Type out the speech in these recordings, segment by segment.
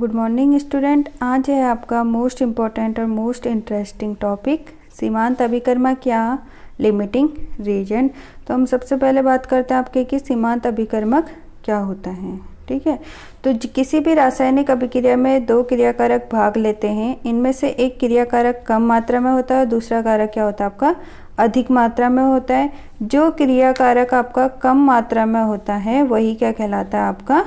Good morning student. आज है आपका मोस्ट इम्पॉर्टेंट और मोस्ट इंटरेस्टिंग टॉपिक सीमांत अभिकर्मक या लिमिटिंग रीजेंट। तो हम सबसे पहले बात करते हैं आपके कि सीमांत अभिकर्मक क्या होता है। ठीक है, तो किसी भी रासायनिक अभिक्रिया में दो क्रियाकारक भाग लेते हैं। इनमें से एक क्रियाकारक कम मात्रा में होता है, दूसरा कारक क्या होता है आपका अधिक मात्रा में होता है। जो क्रियाकारक आपका कम मात्रा में होता है वही क्या कहलाता है आपका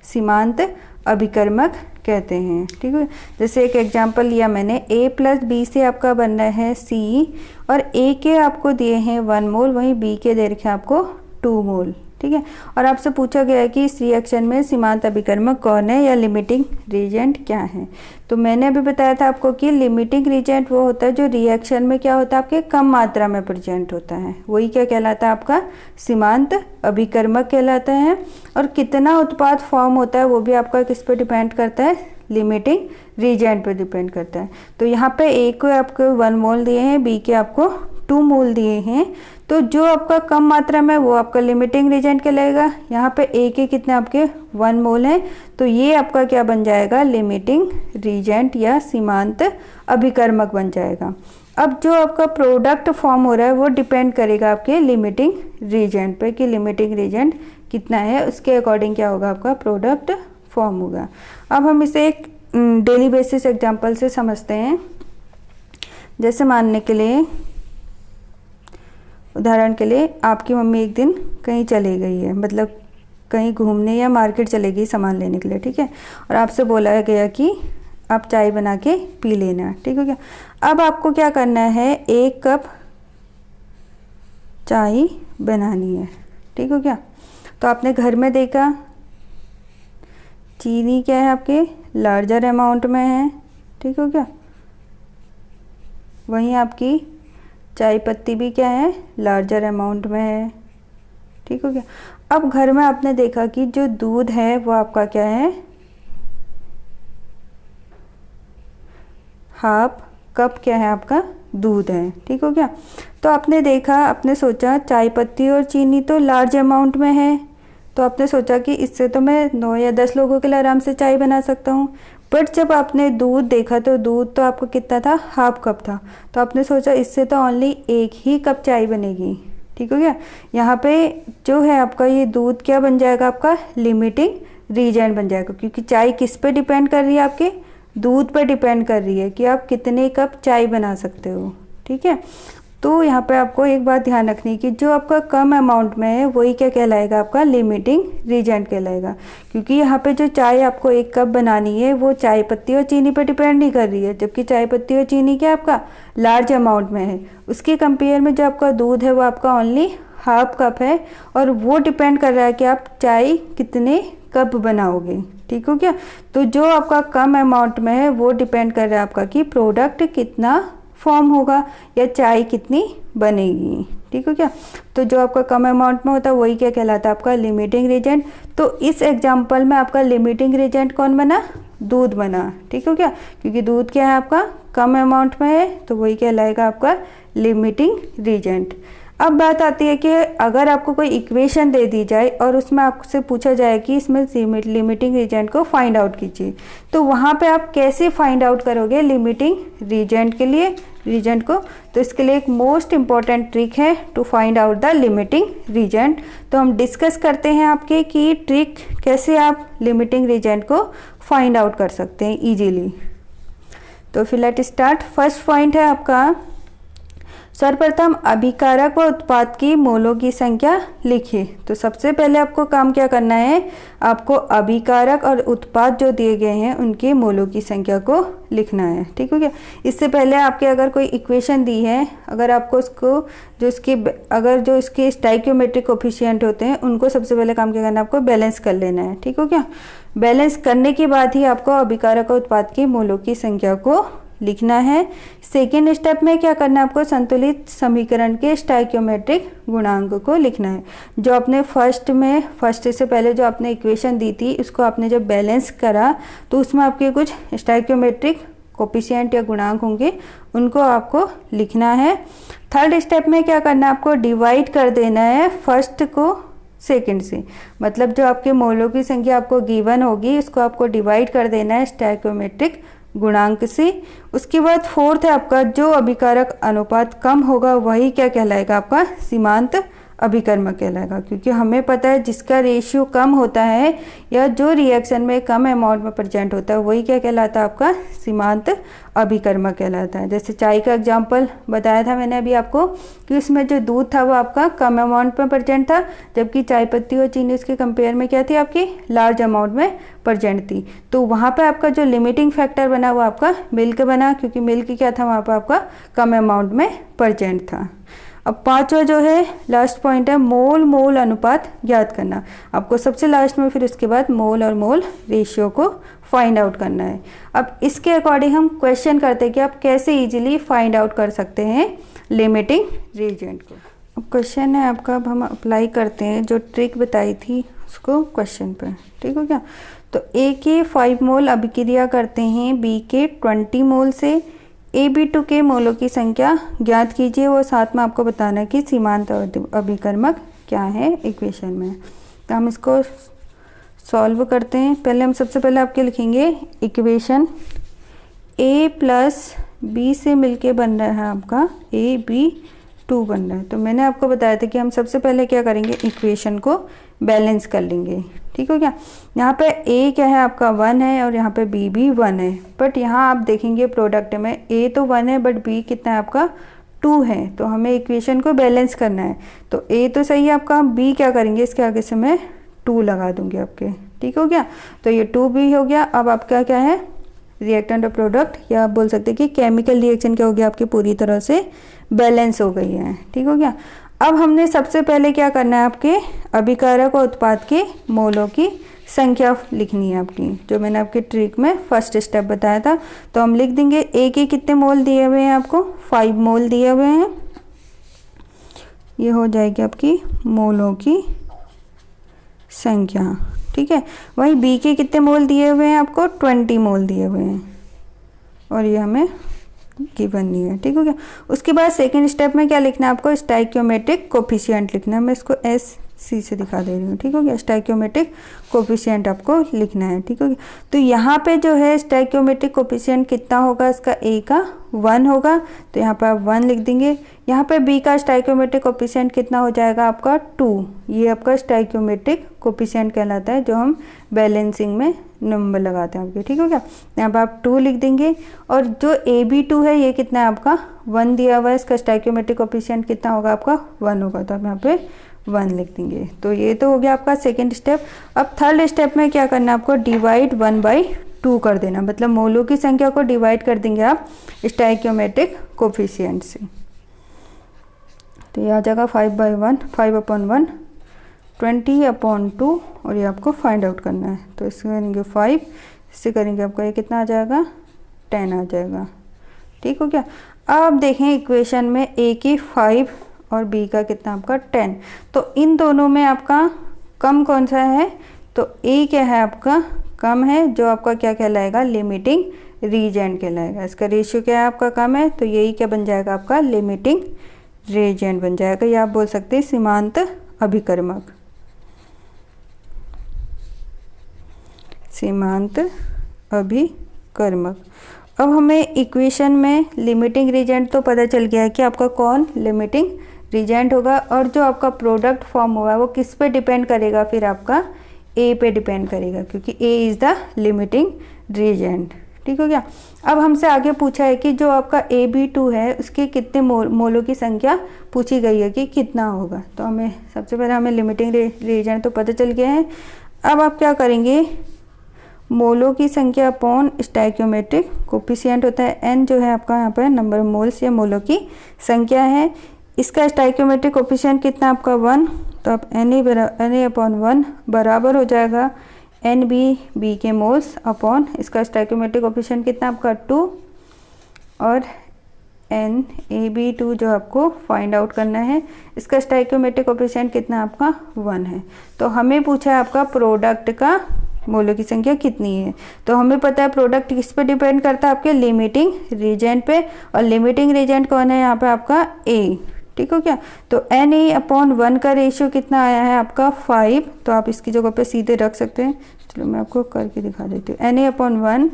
सीमांत अभिकर्मक कहते हैं। ठीक है, जैसे एक एग्जांपल लिया मैंने, A + B से आपका बन रहा है C और A के आपको दिए हैं 1 मोल, वहीं B के दे रखे हैं आपको 2 मोल। ठीक है, और आपसे पूछा गया है कि इस रिएक्शन में सीमांत अभिकर्मक कौन है या लिमिटिंग रीजेंट क्या है। तो मैंने अभी बताया था आपको कि लिमिटिंग रीजेंट वो होता है जो रिएक्शन में क्या होता है आपके कम मात्रा में प्रेजेंट होता है, वही क्या कहलाता है आपका सीमांत अभिकर्मक कहलाता है। और कितना उत्पाद फॉर्म होता है वो भी आपका किस पे डिपेंड करता है, लिमिटिंग रीजेंट पे डिपेंड करता है। तो यहाँ पे A को आपको 1 मोल दिए हैं, B के आपको 2 मोल दिए हैं। तो जो आपका कम मात्रा में वो आपका लिमिटिंग रीजेंट कहलाएगा। यहाँ पे A के कितने आपके 1 मोल हैं, तो ये आपका क्या बन जाएगा लिमिटिंग रीजेंट या सीमांत अभिकर्मक बन जाएगा। अब जो आपका प्रोडक्ट फॉर्म हो रहा है वो डिपेंड करेगा आपके लिमिटिंग रीजेंट पे कि लिमिटिंग रीजेंट कितना है, उसके अकॉर्डिंग क्या होगा आपका प्रोडक्ट फॉर्म होगा। अब हम इसे एक डेली बेसिस एग्जांपल से समझते हैं। जैसे मानने के लिए, उदाहरण के लिए, आपकी मम्मी एक दिन कहीं चली गई है, मतलब कहीं घूमने या मार्केट चली गई सामान लेने के लिए। ठीक है, और आपसे बोला गया कि आप चाय बना के पी लेना। ठीक हो गया। अब आपको क्या करना है, 1 कप चाय बनानी है। ठीक हो गया। तो आपने घर में देखा चीनी क्या है आपके लार्जर अमाउंट में है। ठीक हो गया। वहीं आपकी चाय पत्ती भी क्या है लार्जर अमाउंट में है। ठीक हो गया। अब घर में आपने देखा कि जो दूध है वो आपका क्या है हाफ कप क्या है आपका दूध है। ठीक हो गया। तो आपने देखा, आपने सोचा चाय पत्ती और चीनी तो लार्ज अमाउंट में है, तो आपने सोचा कि इससे तो मैं 9 या 10 लोगों के लिए आराम से चाय बना सकता हूँ। बट जब आपने दूध देखा तो दूध तो आपको कितना था, हाफ कप था। तो आपने सोचा इससे तो ओनली 1 ही कप चाय बनेगी। ठीक हो गया। यहाँ पे जो है आपका ये दूध क्या बन जाएगा आपका लिमिटिंग रीजेंट बन जाएगा, क्योंकि चाय किस पे डिपेंड कर रही है आपके दूध पर डिपेंड कर रही है कि आप कितने कप चाय बना सकते हो। ठीक है, तो यहाँ पे आपको एक बात ध्यान रखनी है कि जो आपका कम अमाउंट में है वही क्या कहलाएगा आपका लिमिटिंग रीजेंट कहलाएगा, क्योंकि यहाँ पे जो चाय आपको 1 कप बनानी है वो चाय पत्ती और चीनी पे डिपेंड नहीं कर रही है, जबकि चाय पत्ती और चीनी क्या आपका लार्ज अमाउंट में है। उसके कंपेयर में जो आपका दूध है वो आपका ओनली हाफ कप है, और वो डिपेंड कर रहा है कि आप चाय कितने कप बनाओगे। ठीक हो गया। तो जो आपका कम अमाउंट में है वो डिपेंड कर रहा है आपका कि प्रोडक्ट कितना फॉर्म होगा या चाय कितनी बनेगी। ठीक हो क्या। तो जो आपका कम अमाउंट में होता है वही क्या कहलाता है आपका लिमिटिंग रीजेंट। तो इस एग्जांपल में आपका लिमिटिंग रीजेंट कौन बना, दूध बना। ठीक हो क्या, क्योंकि दूध क्या है आपका कम अमाउंट में है, तो वही कहलाएगा आपका लिमिटिंग रीजेंट। अब बात आती है कि अगर आपको कोई इक्वेशन दे दी जाए और उसमें आपसे पूछा जाए कि इसमें लिमिटिंग रीजेंट को फाइंड आउट कीजिए, तो वहाँ पे आप कैसे फाइंड आउट करोगे लिमिटिंग रीजेंट के लिए रीजेंट को। तो इसके लिए एक मोस्ट इम्पॉर्टेंट ट्रिक है to find out the limiting reagent. तो हम डिस्कस करते हैं आपके कि ट्रिक कैसे आप लिमिटिंग रीजेंट को फाइंड आउट कर सकते हैं ईजीली। तो फिर लेट स्टार्ट। फर्स्ट पॉइंट है आपका, सर्वप्रथम अभिकारक व उत्पाद की मोलों की संख्या लिखिए। तो सबसे पहले आपको काम क्या करना है, आपको अभिकारक और उत्पाद जो दिए गए हैं उनके मोलों की संख्या को लिखना है। ठीक हो गया। इससे पहले आपके अगर कोई इक्वेशन दी है, अगर आपको उसको जो इसके स्टाइकियोमेट्रिक कोफिशिएंट होते हैं उनको सबसे पहले काम क्या करना है, आपको बैलेंस कर लेना है। ठीक हो गया। बैलेंस करने के बाद ही आपको अभिकारक और उत्पाद की मोलों की संख्या को लिखना है। सेकेंड स्टेप में क्या करना है, आपको संतुलित समीकरण के स्टाइकियोमेट्रिक गुणांक को लिखना है। जो आपने फर्स्ट से पहले जो आपने इक्वेशन दी थी उसको आपने जब बैलेंस करा तो उसमें आपके कुछ स्टाइकियोमेट्रिक कोफिशिएंट या गुणांक होंगे, उनको आपको लिखना है। थर्ड स्टेप में क्या करना है, आपको डिवाइड कर देना है फर्स्ट को सेकंड से। मतलब जो आपके मोलों की संख्या आपको गिवन होगी उसको आपको डिवाइड कर देना है स्टोइकियोमेट्रिक गुणांक से। उसके बाद फोर्थ है आपका जो अभिकारक अनुपात कम होगा वही क्या कहलाएगा, आपका सीमांत अभिकर्मक कहलाएगा। क्योंकि हमें पता है जिसका रेशियो कम होता है या जो रिएक्शन में कम अमाउंट में प्रेजेंट होता है वही क्या कहलाता है, आपका सीमांत अभिकर्मक कहलाता है। जैसे चाय का एग्जांपल बताया था मैंने अभी आपको कि उसमें जो दूध था वो आपका कम अमाउंट में प्रेजेंट था, जबकि चाय पत्ती और चीनी उसके कंपेयर में क्या थी, आपकी लार्ज अमाउंट में प्रेजेंट थी। तो वहाँ पे आपका जो लिमिटिंग फैक्टर बना वो आपका मिल्क बना, क्योंकि मिल्क क्या था वहाँ पर आपका कम अमाउंट में प्रेजेंट था। अब पांचवा जो है लास्ट पॉइंट है मोल मोल अनुपात ज्ञात करना। आपको सबसे लास्ट में फिर उसके बाद मोल और मोल रेशियो को फाइंड आउट करना है। अब इसके अकॉर्डिंग हम क्वेश्चन करते हैं कि आप कैसे इजीली फाइंड आउट कर सकते हैं लिमिटिंग रीजेंट को। अब क्वेश्चन है आपका, अब हम अप्लाई करते हैं जो ट्रिक बताई थी उसको क्वेश्चन पर, ठीक हो क्या। तो ए के 5 मोल अभिक्रिया करते हैं बी के 20 मोल से, AB2 के मोलों की संख्या ज्ञात कीजिए और साथ में आपको बताना है कि सीमांत अभिकर्मक क्या है इक्वेशन में। तो हम इसको सॉल्व करते हैं। पहले हम सबसे पहले आपके लिखेंगे इक्वेशन A प्लस B से मिलके बन रहा है आपका AB2 बन रहा है। तो मैंने आपको बताया था कि हम सबसे पहले क्या करेंगे, इक्वेशन को बैलेंस कर लेंगे, ठीक हो क्या। यहाँ पे A क्या है आपका 1 है और यहाँ पे B भी 1 है, बट यहाँ आप देखेंगे प्रोडक्ट में A तो 1 है बट B कितना है आपका 2 है। तो हमें इक्वेशन को बैलेंस करना है। तो A तो सही है आपका, B क्या करेंगे इसके आगे से मैं 2 लगा दूंगी आपके, ठीक हो गया। तो ये 2 भी हो गया। अब आपका क्या है रिएक्टेंट और प्रोडक्ट, या आप बोल सकते हैं कि केमिकल रिएक्शन क्या हो गया आपकी पूरी तरह से बैलेंस हो गई है, ठीक हो गया। अब हमने सबसे पहले क्या करना है, आपके अभिकारक और उत्पाद के मोलों की संख्या लिखनी है आपकी, जो मैंने आपकी ट्रिक में फर्स्ट स्टेप बताया था। तो हम लिख देंगे ए के कितने मोल दिए हुए हैं आपको, 5 मोल दिए हुए हैं। ये हो जाएगी आपकी मोलों की संख्या, ठीक है। वहीं बी के कितने मोल दिए हुए हैं आपको, 20 मोल दिए हुए हैं और ये हमें गिवन नहीं है, ठीक हो गया। उसके बाद सेकंड स्टेप में क्या लिखना है आपको, स्टोइकियोमेट्रिक कोफिशिएंट लिखना है। मैं इसको SC से दिखा दे रही हूँ, ठीक हो गया। स्टोइकियोमेट्रिक कोफिशिएंट आपको लिखना है, ठीक हो गया। तो यहाँ पे जो है स्टोइकियोमेट्रिक कोफिशिएंट कितना होगा, इसका A का 1 होगा, तो यहाँ पर आप 1 लिख देंगे। यहाँ पे B का स्टोइकियोमेट्रिक कोफिशिएंट कितना हो जाएगा आपका 2। ये आपका स्टोइकियोमेट्रिक कोफिशिएंट कहलाता है जो हम बैलेंसिंग में नंबर लगाते हैं आपके, ठीक हो गया। यहाँ पर आप 2 लिख देंगे। और जो AB2 है ये कितना है आपका 1 दिया हुआ है, इसका स्टोइकियोमेट्रिक कोफिशिएंट कितना होगा आपका 1 होगा, तो आप यहाँ पे 1 लिख देंगे। तो ये तो हो गया आपका सेकेंड स्टेप। अब थर्ड स्टेप में क्या करना है आपको, डिवाइड 1/2 कर देना। मतलब मोलों की संख्या को डिवाइड कर देंगे आप स्टोइकियोमेट्रिक कोफिशिएंट से। तो ये आ जाएगा 5/1, 5/1, 20/2 और ये आपको फाइंड आउट करना है। तो इससे करेंगे 5, इससे करेंगे आपका ये कितना आ जाएगा 10 आ जाएगा, ठीक हो गया। अब देखें इक्वेशन में A की 5 और B का कितना आपका 10। तो इन दोनों में आपका कम कौन सा है, तो A क्या है आपका कम है, जो आपका क्या कहलाएगा लिमिटिंग रीजेंट कहलाएगा। इसका रेशियो क्या है आपका कम है, तो यही क्या बन जाएगा आपका लिमिटिंग रीजेंट बन जाएगा, या आप बोल सकते हैं सीमांत अभिकर्मक। सीमांत अभिकर्मक। अब हमें इक्वेशन में लिमिटिंग रीजेंट तो पता चल गया है कि आपका कौन लिमिटिंग रीजेंट होगा, और जो आपका प्रोडक्ट फॉर्म हुआ है वो किस पे डिपेंड करेगा, फिर आपका A पे डिपेंड करेगा, क्योंकि A is the limiting reagent, ठीक हो गया। अब हमसे आगे पूछा है कि जो आपका AB2 है उसके कितने मोलों की संख्या पूछी गई है कि कितना होगा। तो हमें सबसे पहले हमें लिमिटिंग रीजेंट तो पता चल गया है। अब आप क्या करेंगे, मोलों की संख्या अपॉन स्टोइकियोमेट्रिक कोफिशिएंट होता है n, जो है आपका यहाँ पर नंबर मोल्स या मोलों की संख्या है। इसका स्टोइकियोमेट्रिक कोफिशिएंट कितना आपका 1, तो आप Na/1 बराबर हो जाएगा NB के मोल्स अपॉन इसका स्टोइकियोमेट्रिक कोफिशिएंट कितना आपका 2 और NAB2 जो आपको फाइंड आउट करना है। इसका स्टोइकियोमेट्रिक कोफिशिएंट कितना आपका 1 है। तो हमें पूछा है आपका प्रोडक्ट का मोलों की संख्या कितनी है। तो हमें पता है प्रोडक्ट किस पे डिपेंड करता है, आपके लिमिटिंग रीजेंट पे, और लिमिटिंग रीजेंट कौन है यहाँ पे आपका A, ठीक हो क्या। तो Na/1 का रेशियो कितना आया है आपका 5, तो आप इसकी जगह पे सीधे रख सकते हैं। चलो मैं आपको करके दिखा देती हूँ। Na/1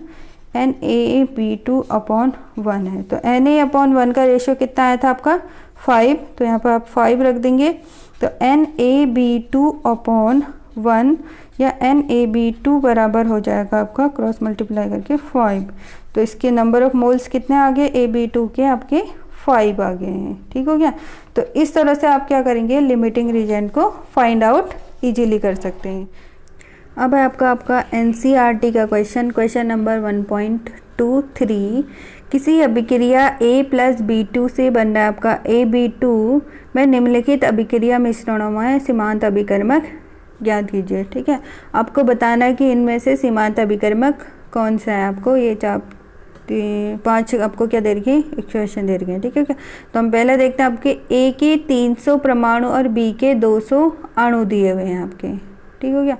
NaB2/1 है, तो Na/1 का रेशियो कितना आया था आपका 5, तो यहाँ पर आप 5 रख देंगे। तो NaB2/1 या NaB2 बराबर हो जाएगा आपका क्रॉस मल्टीप्लाई करके 5। तो इसके नंबर ऑफ मोल्स कितने आ गए Ab2 के आपके 5 आ गए हैं, ठीक हो गया। तो इस तरह से आप क्या करेंगे, लिमिटिंग रीजेंट को फाइंड आउट इजीली कर सकते हैं। अब है आपका NCERT का क्वेश्चन नंबर 1.23। किसी अभिक्रिया A+B2 से बन रहा है आपका AB2 में निम्नलिखित अभिक्रिया मिश्रणों में सीमांत अभिकर्मक ज्ञात कीजिए, ठीक है। आपको बताना है कि इनमें से सीमांत अभिकर्मक कौन सा है। आपको ये 5 आपको क्या दे रखी है, इक्वेशन दे रखी है, ठीक है क्या। तो हम पहले देखते हैं आपके A के 300 परमाणु और B के 200 अणु दिए हुए हैं आपके, ठीक हो गया।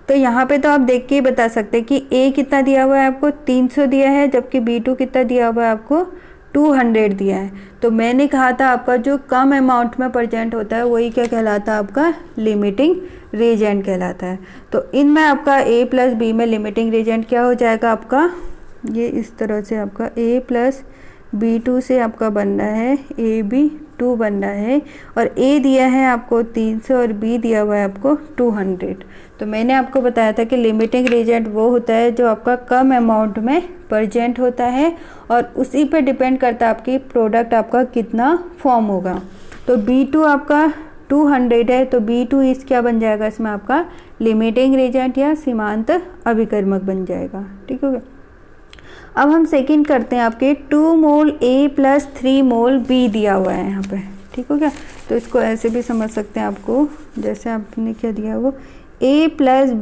तो यहाँ पे तो आप देख के ही बता सकते हैं कि A कितना दिया हुआ है आपको 300 दिया है, जबकि B2 कितना दिया हुआ है आपको 200 दिया है। तो मैंने कहा था आपका जो कम अमाउंट में प्रेजेंट होता है वही क्या कहलाता है, आपका लिमिटिंग रीजेंट कहलाता है। तो इनमें आपका A+B में लिमिटिंग रीजेंट क्या हो जाएगा आपका, ये इस तरह से आपका A+B2 से आपका बन रहा है AB2 बन रहा है, और A दिया है आपको 300 और B दिया हुआ है आपको 200। तो मैंने आपको बताया था कि लिमिटिंग रीजेंट वो होता है जो आपका कम अमाउंट में प्रेजेंट होता है, और उसी पे डिपेंड करता है आपकी प्रोडक्ट आपका कितना फॉर्म होगा। तो B2 आपका 200 है, तो B2 इस क्या बन जाएगा, इसमें आपका लिमिटिंग रीजेंट या सीमांत अभिकर्मक बन जाएगा, ठीक हो गया। अब हम सेकंड करते हैं आपके 2 मोल A + 3 मोल B दिया हुआ है यहाँ पे, ठीक हो गया। तो इसको ऐसे भी समझ सकते हैं आपको, जैसे आपने क्या दिया वो A +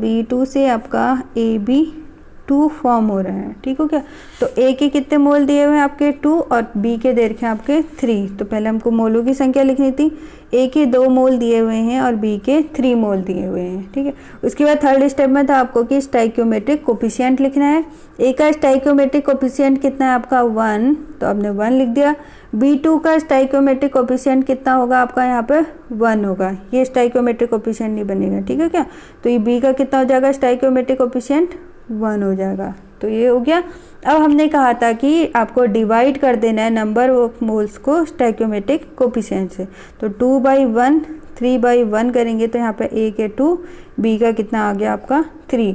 B2 से आपका AB2 फॉर्म हो रहा है, ठीक हो क्या। तो A के कितने मोल दिए हुए हैं आपके 2 और B के दे रखे हैं आपके 3। तो पहले हमको मोलों की संख्या लिखनी थी। A के 2 मोल दिए हुए हैं और B के 3 मोल दिए हुए हैं, ठीक है। उसके बाद थर्ड स्टेप में था आपको कि स्टाइक्योमेट्रिक कोफिशिएंट लिखना है। A का स्टाइक्योमेट्रिक कोफिशिएंट कितना है आपका 1, तो आपने 1 लिख दिया। B2 का स्टाइक्योमेट्रिक कोफिशिएंट कितना होगा आपका यहाँ पे 1 होगा, ये स्टाइक्योमेट्रिक कोफिशिएंट नहीं बनेगा, ठीक है क्या। तो ये B का कितना हो जाएगा स्टाइक्योमेट्रिक कोफिशिएंट 1 हो जाएगा, तो ये हो गया। अब हमने कहा था कि आपको डिवाइड कर देना है नंबर ऑफ मोल्स को स्टाइक्योमेट्रिक कोफिशिएंट से। तो 2/1 3/1 करेंगे तो यहाँ पे A के 2, B का कितना आ गया आपका 3।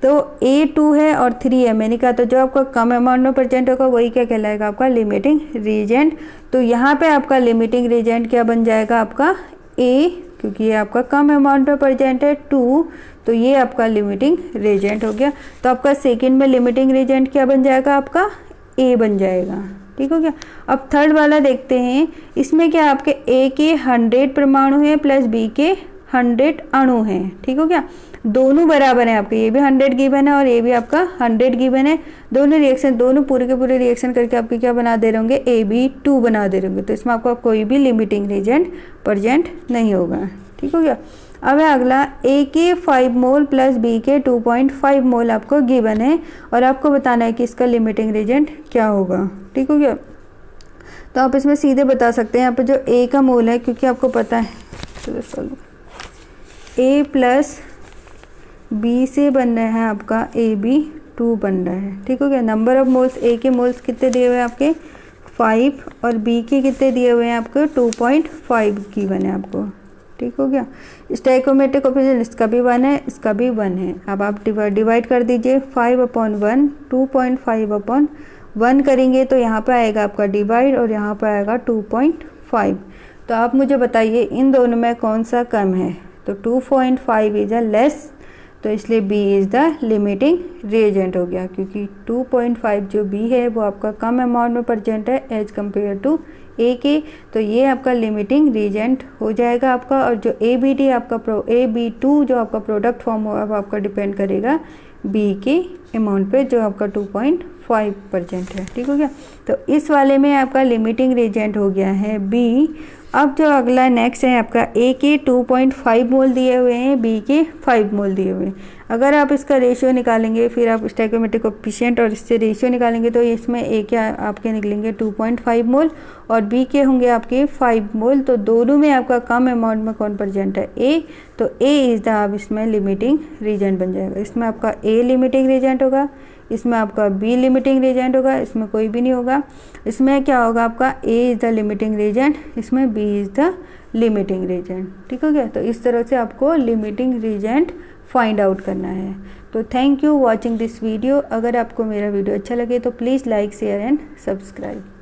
तो A 2 है और 3 है, मैंने कहा तो जो आपका कम अमाउंट में प्रेजेंट होगा वही क्या कहलाएगा आपका लिमिटिंग रीजेंट। तो यहाँ पे आपका लिमिटिंग रीजेंट क्या बन जाएगा आपका A, क्योंकि ये आपका कम अमाउंट में प्रेजेंट है 2, तो ये आपका लिमिटिंग रीजेंट हो गया। तो आपका सेकंड में लिमिटिंग रीजेंट क्या बन जाएगा आपका A बन जाएगा, ठीक हो गया। अब थर्ड वाला देखते हैं, इसमें क्या आपके A के 100 परमाणु हैं प्लस B के 100 अणु हैं, ठीक हो गया। दोनों बराबर हैं आपके, ये भी 100 गिवन है और ये भी आपका 100 गिवन है। दोनों रिएक्शन, दोनों पूरे के पूरे रिएक्शन करके आपके क्या बना दे रहे होंगे AB2 बना दे रहे होंगे। तो इसमें आपका कोई भी लिमिटिंग रीजेंट प्रेजेंट नहीं होगा, ठीक हो गया। अब है अगला A के 5 मोल प्लस B के 2.5 मोल आपको गिवन है, और आपको बताना है कि इसका लिमिटिंग रीजेंट क्या होगा, ठीक हो गया। तो आप इसमें सीधे बता सकते हैं यहाँ पे जो A का मोल है, क्योंकि आपको पता है चलो A प्लस B से बन रहा है आपका AB2 बन रहा है, ठीक हो गया। नंबर ऑफ मोल्स A के मोल्स कितने दिए हुए हैं आपके 5 और B के कितने दिए हुए हैं आपको 2.5 गिवन है आपको, ठीक हो गया। स्टाइक्योमेट्रिक कोफिशिएंट इसका भी 1 है, इसका भी 1 है। अब आप डिवाइड कर दीजिए 5/1 2.5/1 करेंगे तो यहाँ पे आएगा आपका डिवाइड और यहाँ पे आएगा 2.5। तो आप मुझे बताइए इन दोनों में कौन सा कम है। तो 2.5 इज अ लेस, तो इसलिए B is the limiting reagent हो गया, क्योंकि 2.5 जो B है वो आपका कम अमाउंट में प्रेजेंट है एज कम्पेयर टू A के। तो ये आपका लिमिटिंग रीजेंट हो जाएगा आपका। और जो ABD आपका AB2 जो आपका प्रोडक्ट फॉर्म होगा वो आपका डिपेंड करेगा B के अमाउंट पे जो आपका 2.5% है, ठीक हो गया। तो इस वाले में आपका लिमिटिंग रीजेंट हो गया है B, अब जो अगला नेक्स्ट है आपका ए के 2.5 मोल दिए हुए हैं, बी के 5 मोल दिए हुए हैं। अगर आप इसका रेशियो निकालेंगे, फिर आप स्टोइकियोमेट्रिक कोएफिशिएंट और इससे रेशियो निकालेंगे तो इसमें ए के आपके निकलेंगे 2.5 मोल और बी के होंगे आपके 5 मोल। तो दोनों में आपका कम अमाउंट में कौन प्रेजेंट है, ए। तो ए इज़ द आप इसमें लिमिटिंग रीजेंट बन जाएगा। इसमें आपका ए लिमिटिंग रीजेंट होगा, इसमें आपका बी लिमिटिंग रीजेंट होगा, इसमें कोई भी नहीं होगा। इसमें क्या होगा आपका A is the limiting reagent, इसमें B is the limiting reagent. ठीक हो गया। तो इस तरह से आपको लिमिटिंग रीजेंट फाइंड आउट करना है। तो thank you watching this video. अगर आपको मेरा वीडियो अच्छा लगे तो please like share and subscribe.